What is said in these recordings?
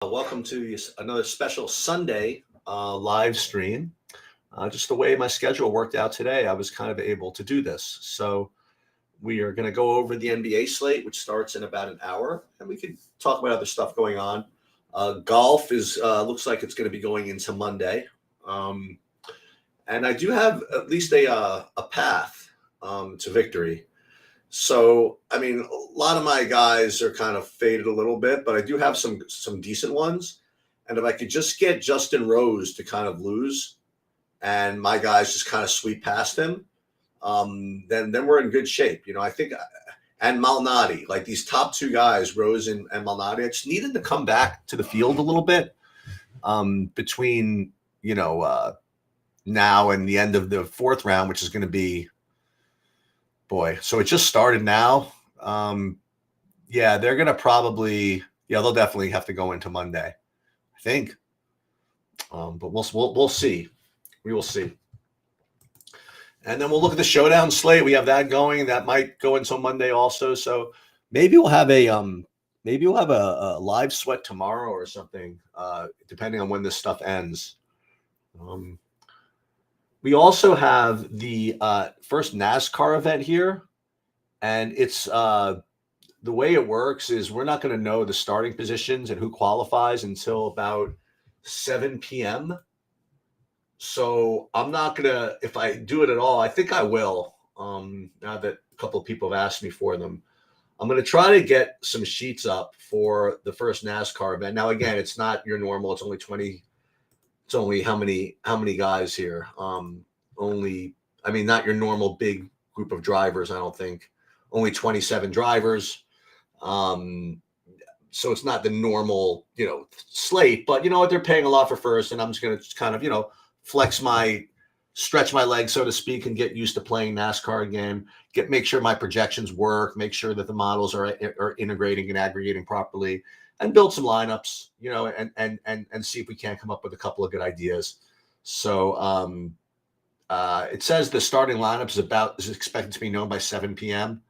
Welcome to another special Sunday live stream. Just the way my schedule worked out today, I was kind of able to do this. So we are going to go over the NBA slate, which starts in about an hour, and we can talk about other stuff going on. Golf is looks like it's going to be going into Monday, um, and I do have at least a path to victory. So, I mean, a lot of my guys are kind of faded a little bit, but I do have some decent ones. And if I could just get Justin Rose to kind of lose, and my guys just kind of sweep past him, then we're in good shape. I think, and Malnati, like these top two guys, Rose and Malnati, I just needed to come back to the field a little bit between now and the end of the fourth round, which is going to be. Boy, so it just started now. They're gonna they'll definitely have to go into Monday, I think. But we'll see. We will see. And then we'll look at the showdown slate. We have that going. That might go until Monday also. So maybe we'll have a live sweat tomorrow or something, depending on when this stuff ends. We also have the first NASCAR event here, and it's the way it works is we're not going to know the starting positions and who qualifies until about 7 p.m. So I'm not going to, if I do it at all, I think I will, now that a couple of people have asked me for them. I'm going to try to get some sheets up for the first NASCAR event. Now, again, it's not your normal. It's only 20. It's only how many guys here? Not your normal big group of drivers, I don't think. Only 27 drivers. So it's not the normal, slate, but you know what? They're paying a lot for first, and I'm just going to kind of, stretch my legs, so to speak, and get used to playing NASCAR again. Make sure my projections work, make sure that the models are integrating and aggregating properly, and build some lineups, and see if we can't come up with a couple of good ideas. So it says the starting lineup is expected to be known by 7 p.m.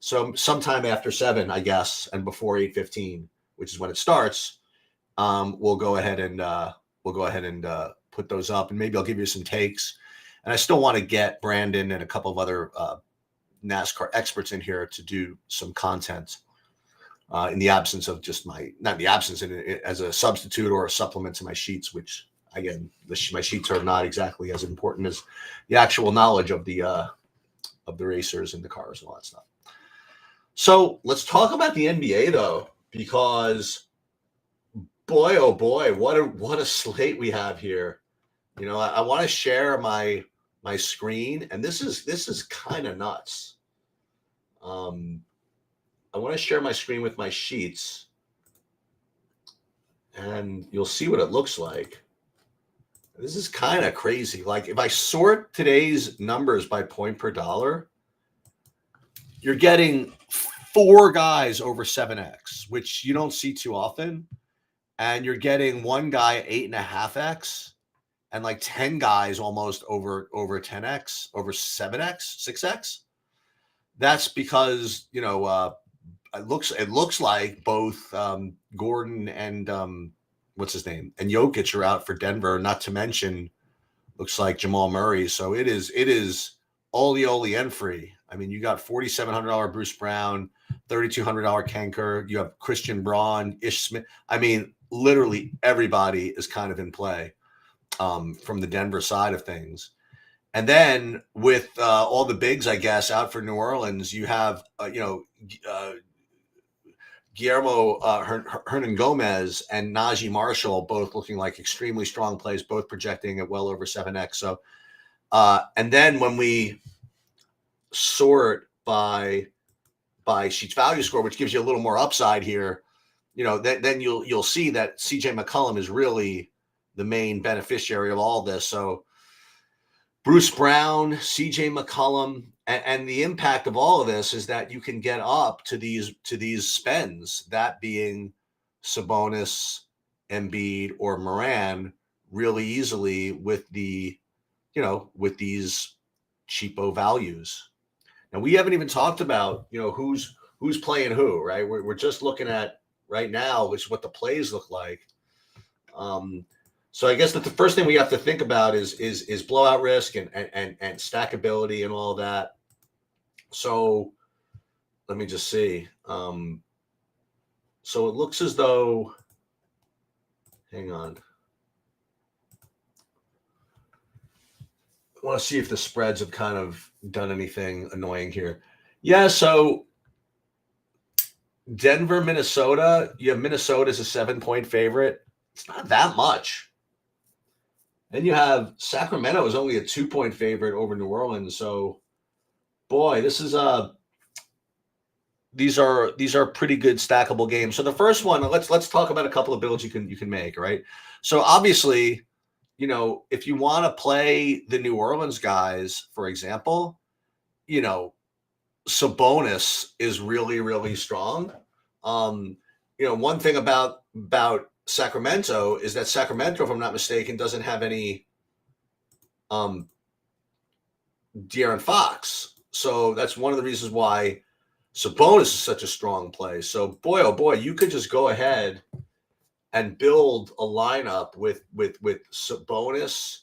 So sometime after 7, I guess, and before 8:15, which is when it starts, we'll go ahead and put those up, and maybe I'll give you some takes. And I still want to get Brandon and a couple of other NASCAR experts in here to do some content. In the absence of as a substitute or a supplement to my sheets, which again, my sheets are not exactly as important as the actual knowledge of the racers and the cars and all that stuff. So let's talk about the NBA though, because boy, oh boy, what a slate we have here. I want to share my screen, and this is kind of nuts. I want to share my screen with my sheets, and you'll see what it looks like. This is kind of crazy. Like if I sort today's numbers by point per dollar, you're getting 4 guys over 7x, which you don't see too often. And you're getting one guy 8.5x, and like 10 guys almost over 10x, over 7x, 6x. That's because, it looks like both Gordon and what's his name and Jokic are out for Denver. Not to mention, looks like Jamal Murray. So it is Oli and free. I mean, you got $4,700 Bruce Brown, $3,200 Kenker. You have Christian Braun, Ish Smith. I mean, literally everybody is kind of in play from the Denver side of things. And then with all the bigs, I guess, out for New Orleans, you have Guillermo Hernan Gomez and Najee Marshall both looking like extremely strong plays, both projecting at well over 7x. So, and then when we sort by Sheets Value Score, which gives you a little more upside here, then you'll see that CJ McCollum is really the main beneficiary of all this. So Bruce Brown, CJ McCollum, and the impact of all of this is that you can get up to these spends, that being Sabonis, Embiid, or Moran, really easily with these cheapo values. Now we haven't even talked about who's playing who, right? We're just looking at right now, which is what the plays look like. So I guess that the first thing we have to think about is blowout risk and stackability and all that. So let me just see. So it looks as though, hang on. I want to see if the spreads have kind of done anything annoying here. Yeah, so Denver, Minnesota. You have Minnesota as a 7-point favorite. It's not that much. Then you have Sacramento is only a 2-point favorite over New Orleans. So, boy, this is these are pretty good stackable games. So the first one, let's talk about a couple of builds you can make, right? So obviously, you know, if you want to play the New Orleans guys, for example, you know, Sabonis is really, really strong. You know, one thing about Sacramento is that Sacramento, if I'm not mistaken, doesn't have any De'Aaron Fox. So that's one of the reasons why Sabonis is such a strong play. So boy, oh boy, you could just go ahead and build a lineup with Sabonis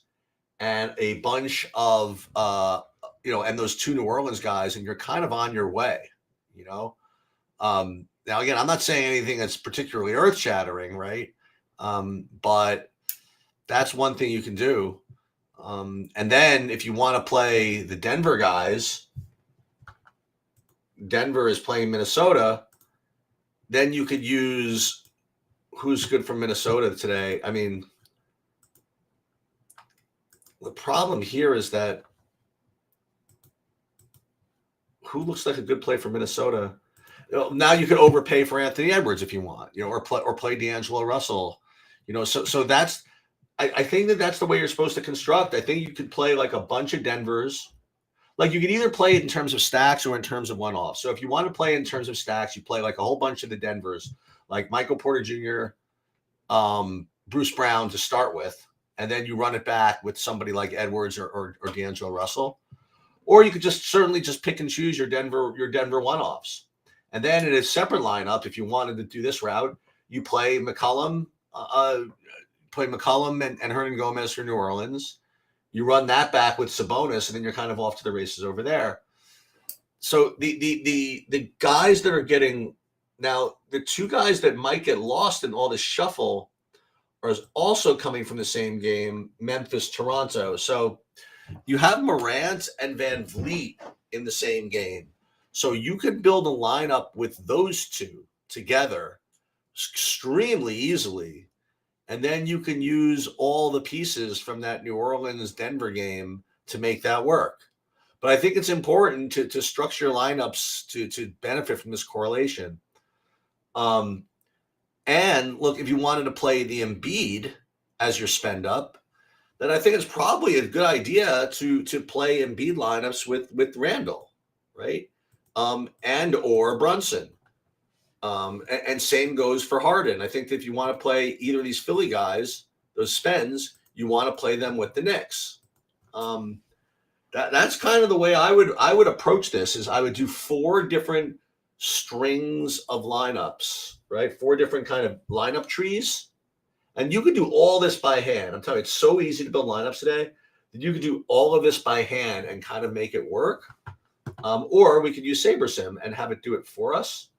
and a bunch of you know, and those two New Orleans guys, and you're kind of on your way, you know. Now again, I'm not saying anything that's particularly earth-shattering, right? But that's one thing you can do. And then if you want to play the Denver guys, Denver is playing Minnesota, then you could use who's good from Minnesota today. I mean, the problem here is that who looks like a good play for Minnesota? Now you could overpay for Anthony Edwards if you want, you know, or play D'Angelo Russell, you know. So that's I think that's the way you're supposed to construct. I think you could play like a bunch of Denvers. Like you could either play it in terms of stacks or in terms of one-off. So if you want to play in terms of stacks, you play like a whole bunch of the Denvers, like Michael Porter Jr., Bruce Brown to start with, and then you run it back with somebody like Edwards or D'Angelo Russell. Or you could certainly pick and choose your Denver one-offs. And then in a separate lineup, if you wanted to do this route, you play McCollum, and Hernangomez for New Orleans. You run that back with Sabonis, and then you're kind of off to the races over there. So the guys that are getting now, the two guys that might get lost in all this shuffle are also coming from the same game, Memphis, Toronto. So you have Morant and Van Vliet in the same game. So you could build a lineup with those two together extremely easily. And then you can use all the pieces from that New Orleans-Denver game to make that work. But I think it's important to structure lineups to benefit from this correlation. And look, if you wanted to play the Embiid as your spend up, then I think it's probably a good idea to play Embiid lineups with Randall, right? And or Brunson. And same goes for Harden. I think that if you want to play either of these Philly guys, those spends, you want to play them with the Knicks. That's kind of the way I would approach this. Is I would do 4 different strings of lineups, right? 4 different kind of lineup trees, and you could do all this by hand. I'm telling you, it's so easy to build lineups today that you could do all of this by hand and kind of make it work. Or we could use SaberSim and have it do it for us.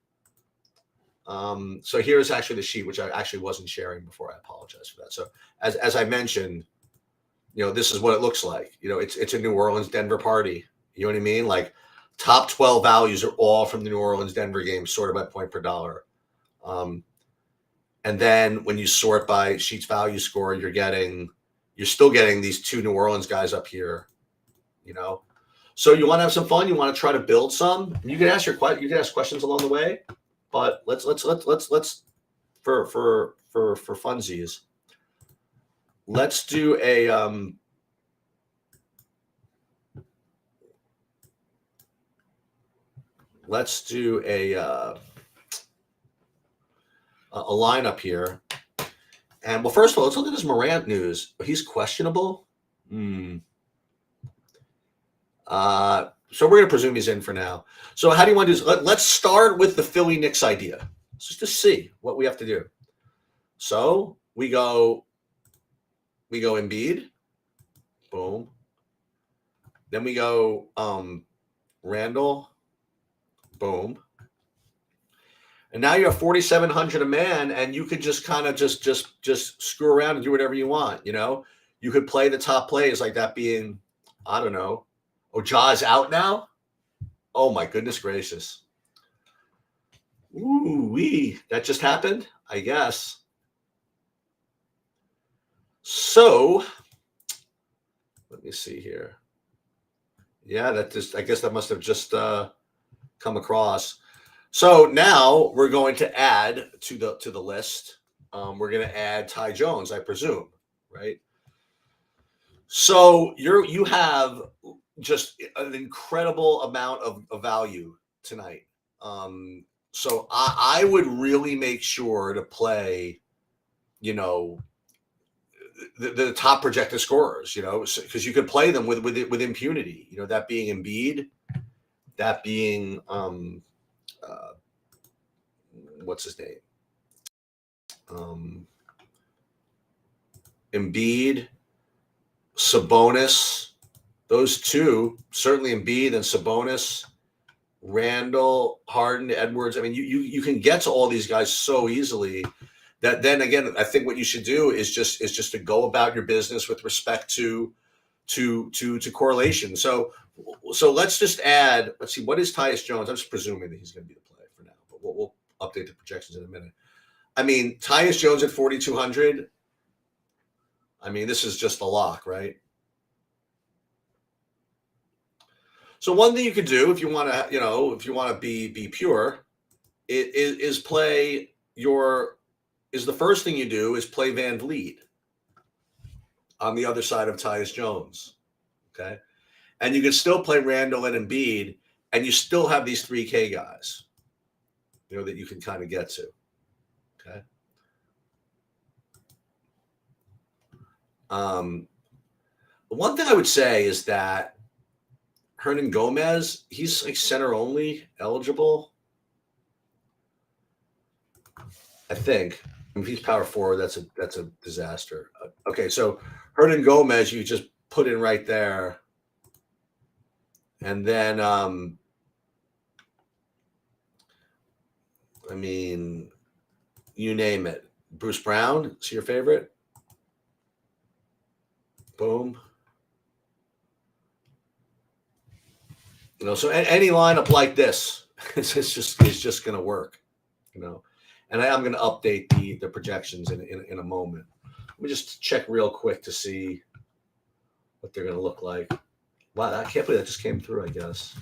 So here's actually the sheet, which I actually wasn't sharing before. I apologize for that. So as I mentioned, you know, this is what it looks like. You know, it's a New Orleans Denver party. You know what I mean? Like top 12 values are all from the New Orleans Denver game, sorted by point per dollar. And then when you sort by Sheets value score, you're still getting these 2 New Orleans guys up here, you know. So you want to have some fun. You want to try to build some. You can ask questions along the way. But let's for funsies, let's do a lineup here. And well, first of all, let's look at this Morant news. He's questionable. So we're going to presume he's in for now. So how do you want to do this? Let's start with the Philly Knicks idea. Just to see what we have to do. So we go Embiid, boom. Then we go Randall, boom. And now you're 4,700 a man, and you could just kind of just screw around and do whatever you want. You know, you could play the top plays like that being, I don't know, oh, Ja's out now. Oh my goodness gracious! Ooh wee, that just happened, I guess. So let me see here. Yeah, that just I guess that must have just come across. So now we're going to add to the list. We're going to add Ty Jones, I presume, right? So you have just an incredible amount of value tonight. So I would really make sure to play, you know, the top projected scorers, you know, because you could play them with impunity. You know, that being Embiid, that being what's his name? Embiid, Sabonis, those two, certainly Embiid and Sabonis, Randall, Harden, Edwards. I mean, you can get to all these guys so easily that then again, I think what you should do is just to go about your business with respect to correlation. So let's just add. Let's see, what is Tyus Jones? I'm just presuming that he's going to be the play for now, but we'll update the projections in a minute. I mean, Tyus Jones at 4,200. I mean, this is just a lock, right? So one thing you could do if you want to, if you want to be pure, is play your. Is the first thing you do is play Van Vliet on the other side of Tyus Jones, okay? And you can still play Randall and Embiid, and you still have these 3K guys, that you can kind of get to, okay? One thing I would say is that Hernangomez, he's like center only eligible, I think. If he's power forward, that's a disaster. Okay, so Hernangomez, you just put in right there, and then I mean, you name it. Bruce Brown is your favorite. Boom. So any lineup like this, it's just going to work. And I'm going to update the projections in a moment. Let me just check real quick to see what they're going to look like. Wow, I can't believe that just came through, I guess.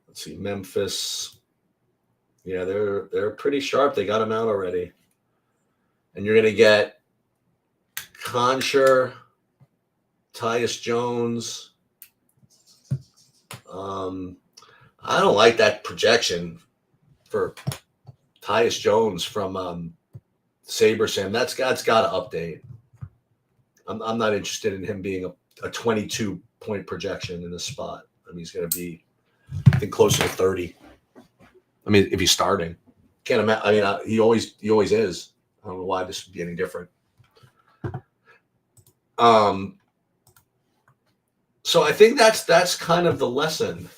Let's see, Memphis. Yeah, they're pretty sharp. They got them out already. And you're going to get Concher, Tyus Jones. I don't like that projection for Tyus Jones from SaberSim. That's got to update. I'm not interested in him being a 22-point projection in this spot. I mean, he's going to be, I think, closer to 30. I mean, if he's starting, can't imagine. I mean, he always is. I don't know why this would be any different. So I think that's kind of the lesson.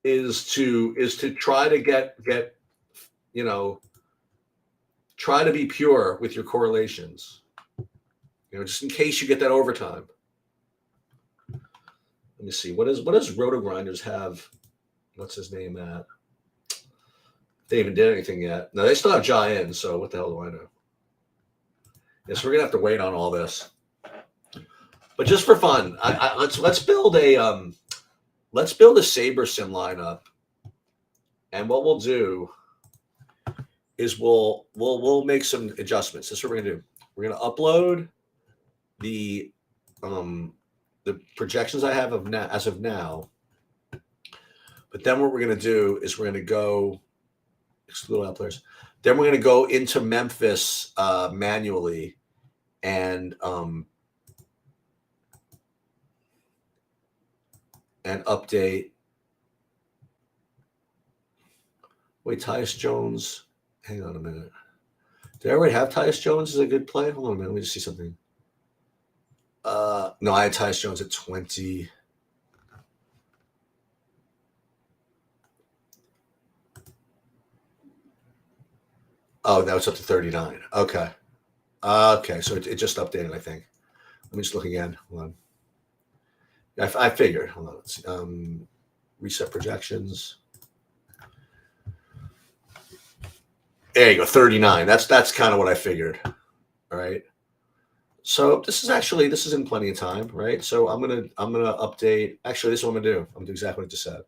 Is to try to get try to be pure with your correlations. Just in case you get that overtime. Let me see. What does Roto Grinders have? What's his name at? They even did anything yet? No, they still have Ja in. So what the hell do I know? Yes, we're gonna have to wait on all this. But just for fun, let's build a SaberSim lineup, and what we'll do is we'll make some adjustments. This is what we're gonna do. We're gonna upload the projections I have as of now. But then what we're gonna do is we're gonna go exclude all players. Then we're gonna go into Memphis manually and update Wait, Tyus Jones. Hang on a minute. Did I already have Tyus Jones as a good play? Hold on a minute. Let me just see something. No, I had Tyus Jones at 20. Oh, that was up to 39. Okay. Okay, so it just updated, I think. Let me just look again. Hold on. I figured. Hold on. Let's see. Reset projections. There you go, 39. That's kind of what I figured. All right. So this is in plenty of time, right? So I'm gonna update. Actually, this is what I'm gonna do. I'm gonna do exactly what I just said.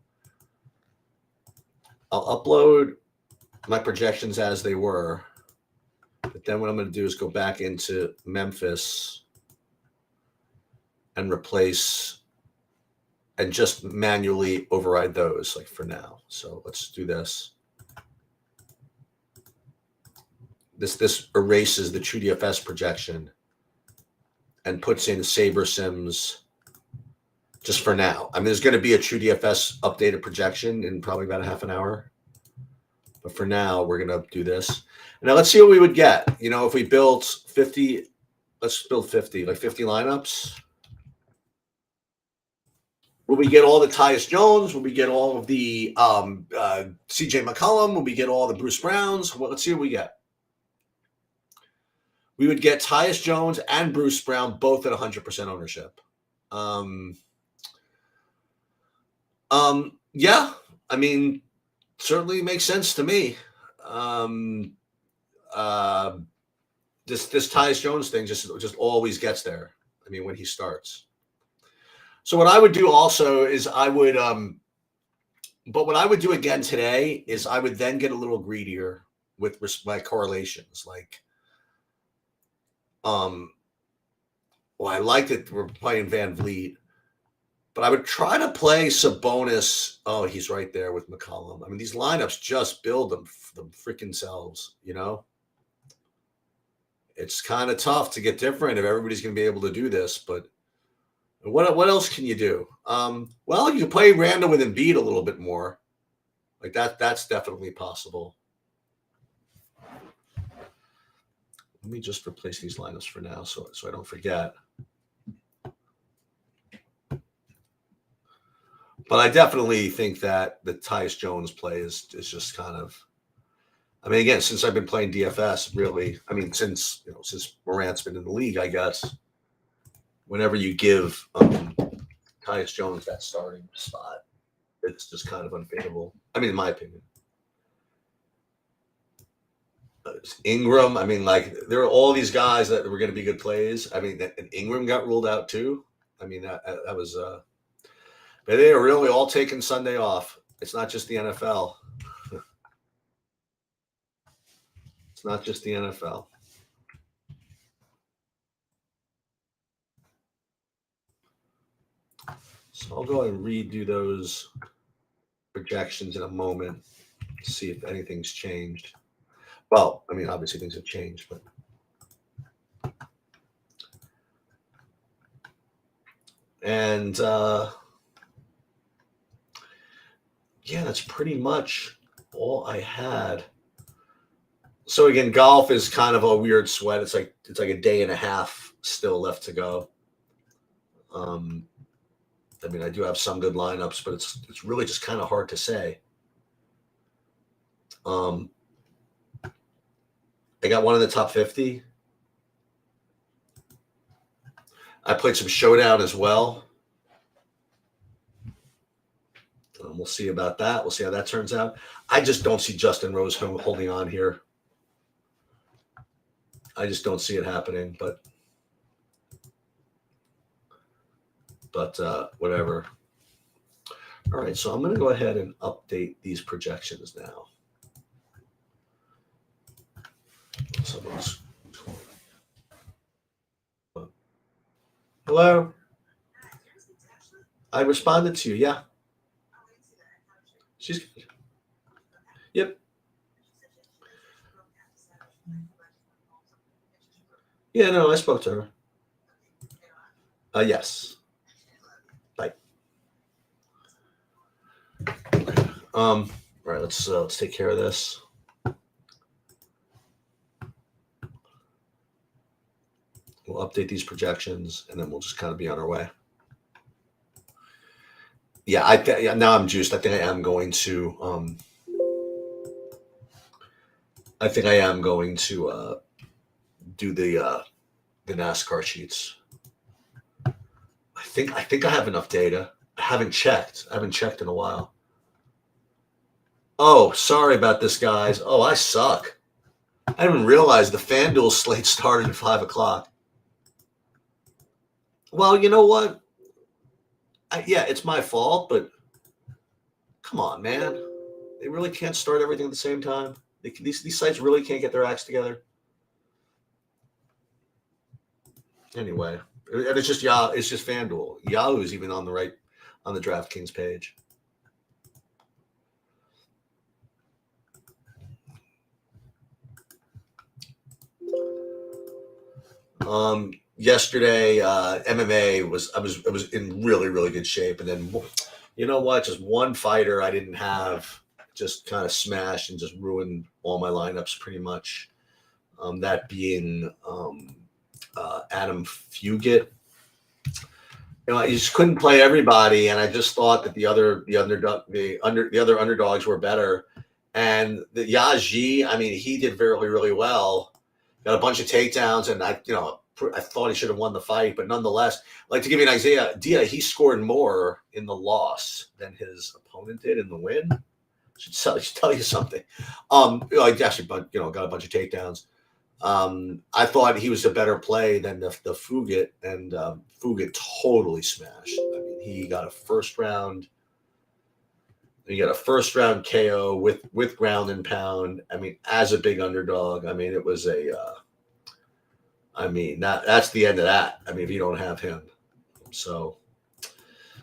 I'll upload my projections as they were, but then what I'm gonna do is go back into Memphis and replace and just manually override those, like for now. So let's do this. This erases the TrueDFS projection and puts in SaberSims just for now. I mean, there's going to be a TrueDFS updated projection in probably about a half an hour. But for now, we're going to do this. Now, let's see what we would get. You know, if we built 50, let's build 50, like 50 lineups. Will we get all the Tyus Jones? Will we get all of the CJ McCollum? Will we get all the Bruce Browns? Well, let's see what we get. We would get Tyus Jones and Bruce Brown both at 100% ownership. Yeah, I mean, certainly makes sense to me. This Tyus Jones thing just always gets there. I mean, when he starts. So what I would do also is I would, but what I would do again today is I would then get a little greedier with my correlations. Like, well, I like that we're playing Van Vliet, but I would try to play Sabonis. Oh, he's right there with McCollum. I mean, these lineups just build them freaking selves, you know? It's kind of tough to get different if everybody's going to be able to do this, but what else can you do? Well, you can play random with Embiid a little bit more. Like that's definitely possible. Let me just replace these lineups for now so I don't forget. But I definitely think that the Tyus Jones play is just kind of, I mean, again, since I've been playing DFS, really, I mean, since Morant's been in the league, I guess, whenever you give Tyus Jones that starting spot, it's just kind of unfavorable. I mean, in my opinion. Ingram, I mean, like, there are all these guys that were going to be good plays. I mean, and Ingram got ruled out too. I mean, that was but they are really all taking Sunday off. It's not just the NFL. It's not just the NFL. So I'll go ahead and redo those projections in a moment, see if anything's changed. Well, I mean, obviously things have changed, but and yeah, that's pretty much all I had. So again, golf is kind of a weird sweat. It's like a day and a half still left to go. I mean, I do have some good lineups, but it's really just kind of hard to say. I got one in the top 50. I played some Showdown as well. We'll see about that. We'll see how that turns out. I just don't see Justin Rose holding on here. I just don't see it happening, but whatever. All right, so I'm going to go ahead and update these projections now. Hello? I responded to you, yeah. She's good. Yep. Yeah, no, I spoke to her. Yes. Bye. All right, let's take care of this. We'll update these projections, and then we'll just kind of be on our way. Yeah, now I'm juiced. I think I am going to. I think I am going to do the NASCAR sheets. I think I have enough data. I haven't checked. I haven't checked in a while. Oh, sorry about this, guys. Oh, I suck. I didn't realize the FanDuel slate started at 5 o'clock. Well, you know what? Yeah, it's my fault, but come on, man. They really can't start everything at the same time. These sites really can't get their acts together. Anyway, and it's just it's just FanDuel. Yahoo's even on the DraftKings page. Yesterday, MMA I was in really, really good shape, and then you know what? Just one fighter I didn't have just kind of smashed and just ruined all my lineups pretty much. That being Adam Fugit. I just couldn't play everybody, and I just thought that the other underdogs were better. And the Yaji, I mean, he did really, really well. Got a bunch of takedowns, and I thought he should have won the fight, but nonetheless, like to give you an idea, he scored more in the loss than his opponent did in the win. Should tell you something. I actually, got a bunch of takedowns. I thought he was a better play than the Fugit, and Fugit totally smashed. I mean, he got a first round KO with ground and pound. I mean, as a big underdog. I mean, it was that's the end of that. I mean, if you don't have him, so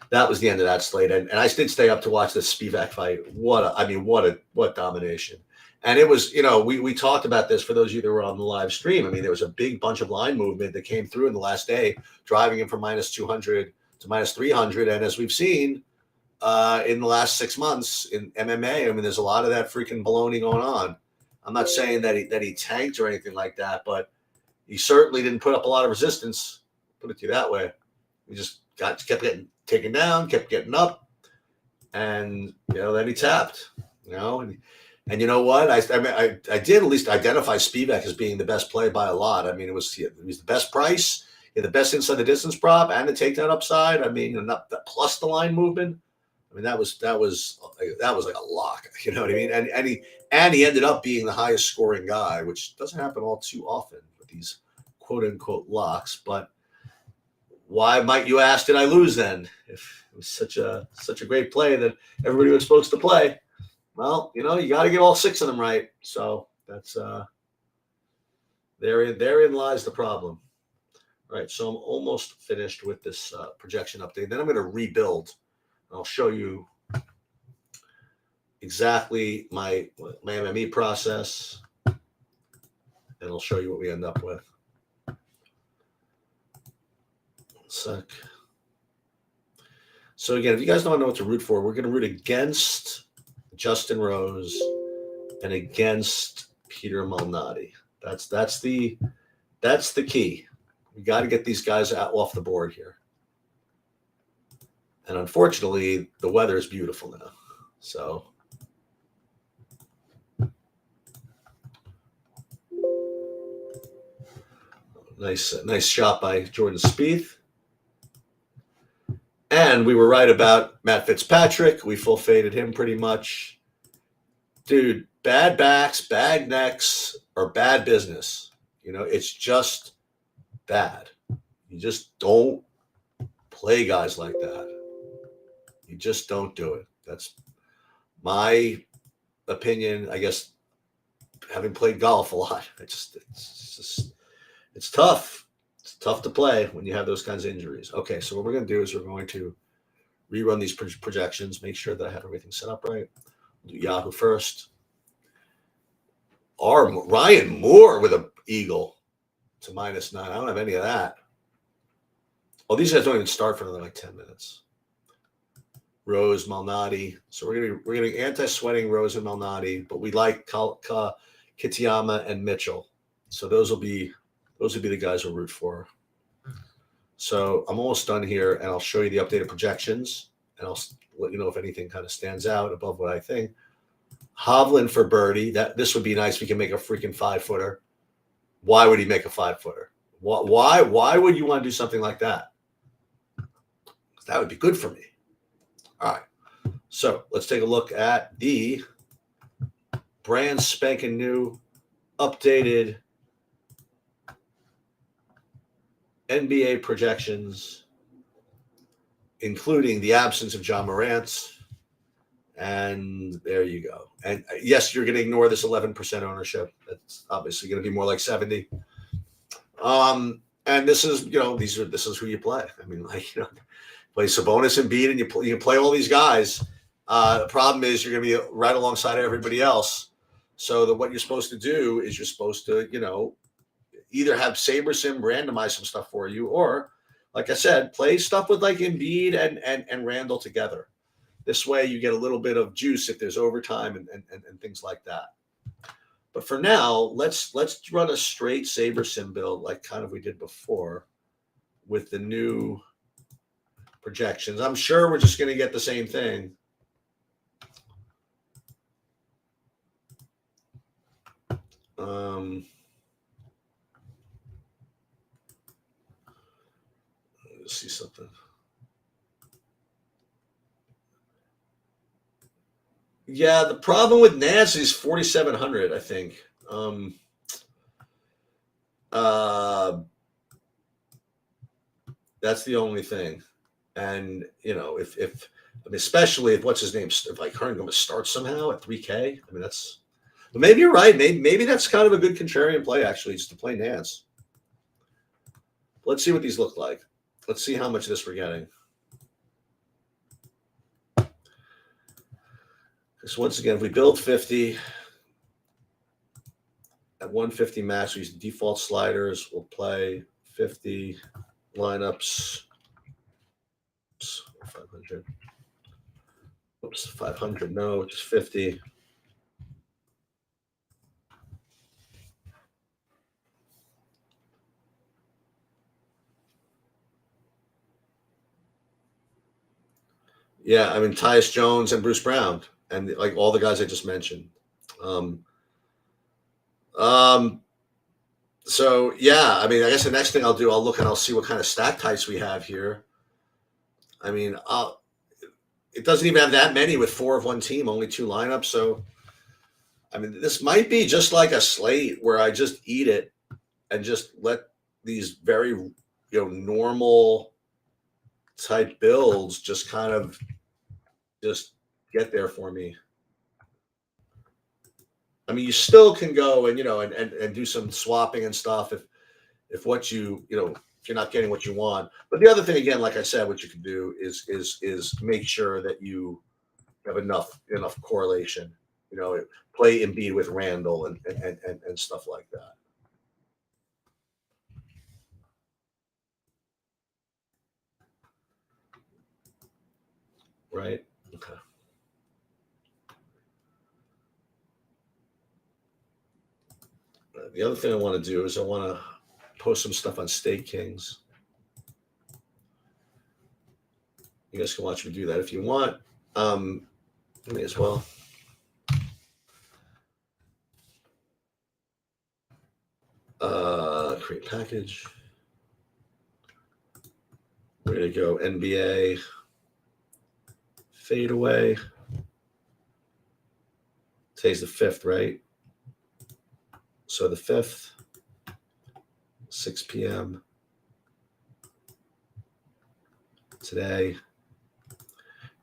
that was the end of that slate. And I did stay up to watch the Spivak fight. What domination. And it was, we talked about this for those of you that were on the live stream. I mean, there was a big bunch of line movement that came through in the last day, driving him from minus 200 to minus 300. And as we've seen in the last 6 months in MMA, I mean, there's a lot of that freaking baloney going on. I'm not saying that he tanked or anything like that, but he certainly didn't put up a lot of resistance, put it to you that way. He just kept getting taken down, kept getting up, and then he tapped. And you know what? I did at least identify Spivak as being the best play by a lot. I mean, it was the best price, the best inside the distance prop, and the takedown upside. I mean, plus the line movement. I mean, that was like a lock. You know what I mean? And he ended up being the highest scoring guy, which doesn't happen all too often with these quote unquote locks. But why, might you ask, did I lose then? If it was such a great play that everybody was supposed to play. Well, you got to get all 6 of them right. So that's therein lies the problem. All right, so I'm almost finished with this projection update. Then I'm going to rebuild. I'll show you exactly my MME process, and I'll show you what we end up with. 1 sec. So again, if you guys don't know what to root for, we're going to root against Justin Rose and against Peter Malnati. That's the key. We got to get these guys off the board here. And unfortunately, the weather is beautiful now. So nice shot by Jordan Spieth. And we were right about Matt Fitzpatrick. We full faded him pretty much. Dude, bad backs, bad necks, or bad business. It's just bad. You just don't play guys like that. You just don't do it. That's my opinion. I guess having played golf a lot, it's tough. It's tough to play when you have those kinds of injuries. Okay, so what we're going to do is we're going to rerun these projections, make sure that I have everything set up right. We'll do Yahoo first. Ryan Moore with an eagle to -9. I don't have any of that. Well, these guys don't even start for another 10 minutes. Rose, Malnati. So we're getting anti-sweating Rose and Malnati, but we like Kitayama and Mitchell. So those will be the guys we'll root for. So I'm almost done here, and I'll show you the updated projections, and I'll let you know if anything kind of stands out above what I think. Hovland for birdie. This would be nice. We can make a freaking 5-footer. Why would he make a 5-footer? Why would you want to do something like that? That would be good for me. All right. So let's take a look at the brand spanking new, updated NBA projections, including the absence of John Morant. And there you go. And yes, you're going to ignore this 11% ownership. It's obviously going to be more like 70. And this is, this is who you play. I mean, play Sabonis and Embiid, and you play all these guys. The problem is you're going to be right alongside everybody else. So what you're supposed to do is you're supposed to, either have SaberSim randomize some stuff for you, or, like I said, play stuff with like Embiid and Randall together. This way you get a little bit of juice if there's overtime and things like that. But for now, let's run a straight SaberSim build like kind of we did before with the new projections. I'm sure we're just going to get the same thing. Let's see something. Yeah, the problem with Nancy is 4,700, I think. That's the only thing. And, especially if what's his name, if like Herngoma starts somehow at 3K, but maybe you're right. Maybe that's kind of a good contrarian play, actually, just to play Nance. Let's see what these look like. Let's see how much of this we're getting. So once again, if we build 50 at 150 max, we use default sliders. We'll play 50 lineups. Oops, 500. Oops, 500. No, just 50. Yeah, I mean, Tyus Jones and Bruce Brown, and like all the guys I just mentioned. So yeah, I mean, I guess the next thing I'll do, I'll look and I'll see what kind of stack types we have here. I mean, it doesn't even have that many with 4 of one team, only 2 lineups. So, I mean, this might be just like a slate where I just eat it and just let these very, normal type builds just kind of just get there for me. I mean, you still can go and and do some swapping and stuff if what if you're not getting what you want. But the other thing, again, like I said, what you can do is make sure that you have enough correlation. Play Embiid with Randall and stuff like that. Right? Okay. The other thing I want to do is I want to post some stuff on Stake Kings. You guys can watch me do that if you want. Me as well. Create package. We're going to go NBA fadeaway. Today's the 5th, right? So the 5th, 6 p.m. today.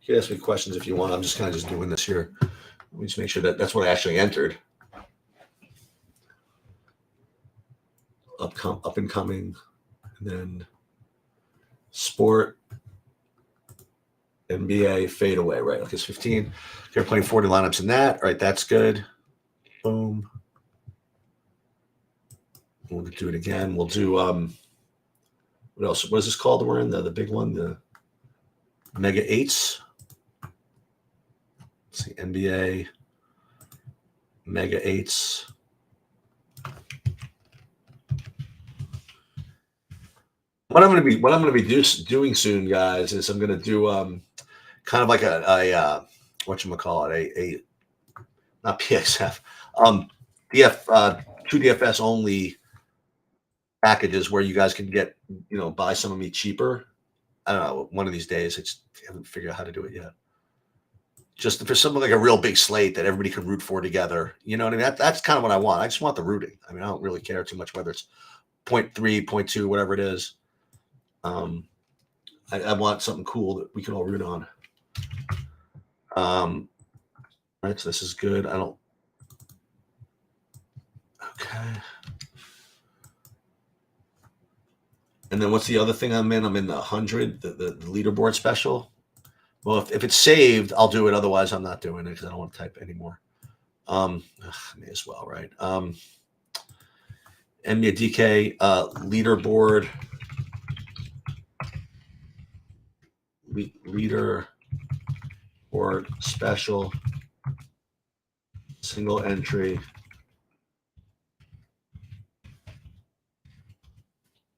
You can ask me questions if you want. I'm just kind of just doing this here. Let me just make sure that that's what I actually entered. Up and coming, and then sport, NBA fadeaway, right? Like it's 15. You're playing 40 lineups in that, right? That's good. Boom. We'll do it again. We'll do what else? What is this called? We're in the big one, the Mega 8s. Let's see, NBA Mega 8s. What I'm going to be doing soon, guys, is I'm going to do kind of like a whatchamacallit, a not PXF, true DFS only packages where you guys can get, buy some of me cheaper. I don't know. One of these days, I haven't figured out how to do it yet. Just for something like a real big slate that everybody can root for together. You know what I mean? That's kind of what I want. I just want the rooting. I mean, I don't really care too much whether it's 0.3, 0.2, whatever it is. I want something cool that we can all root on. Right, so this is good. Okay. And then what's the other thing I'm in? I'm in the 100, the leaderboard special. Well, if it's saved, I'll do it. Otherwise, I'm not doing it because I don't want to type anymore. May as well, right? NBA DK leaderboard. Leaderboard special. Single entry.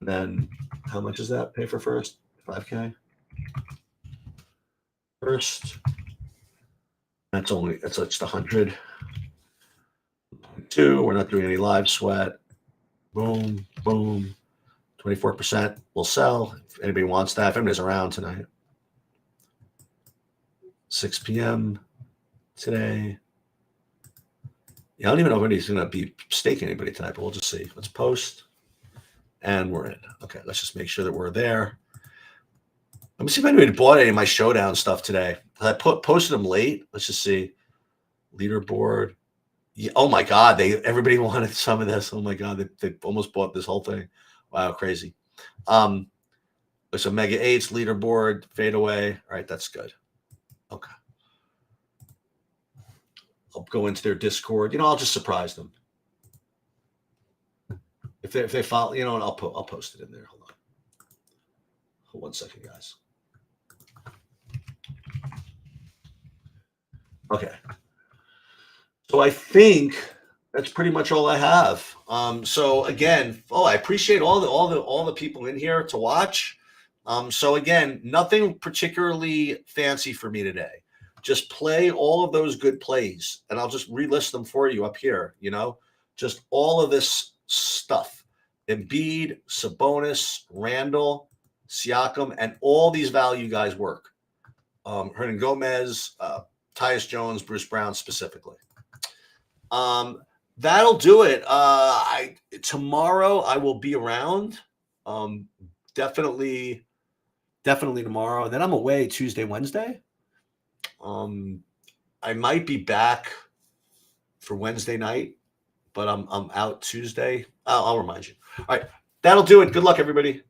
And then how much is that? Pay for first? 5K? First. That's just 100. 2. We're not doing any live sweat. Boom, boom. 24% will sell. If anybody wants that, if anybody's around tonight. 6 p.m. today. Yeah, I don't even know if anybody's going to be staking anybody tonight, but we'll just see. Let's post. And we're in. Okay, let's just make sure that we're there. Let me see if anybody bought any of my showdown stuff today. I posted them late. Let's just see. Leaderboard. Yeah, oh my God, everybody wanted some of this. Oh my God, they almost bought this whole thing. Wow, crazy. It's a Mega 8s leaderboard fadeaway. All right, that's good. Okay. I'll go into their Discord. I'll just surprise them. If they follow, and I'll post it in there. Hold on. Hold 1 second, guys. Okay. So I think that's pretty much all I have. So again, I appreciate all the people in here to watch. So again, nothing particularly fancy for me today. Just play all of those good plays, and I'll just relist them for you up here. Just all of this stuff: Embiid, Sabonis, Randall, Siakam, and all these value guys work. Hernan Gomez, Tyus Jones, Bruce Brown specifically. That'll do it. Tomorrow I will be around. Definitely tomorrow. And then I'm away Tuesday, Wednesday. I might be back for Wednesday night, but I'm out Tuesday. I'll remind you. All right. That'll do it. Good luck, everybody.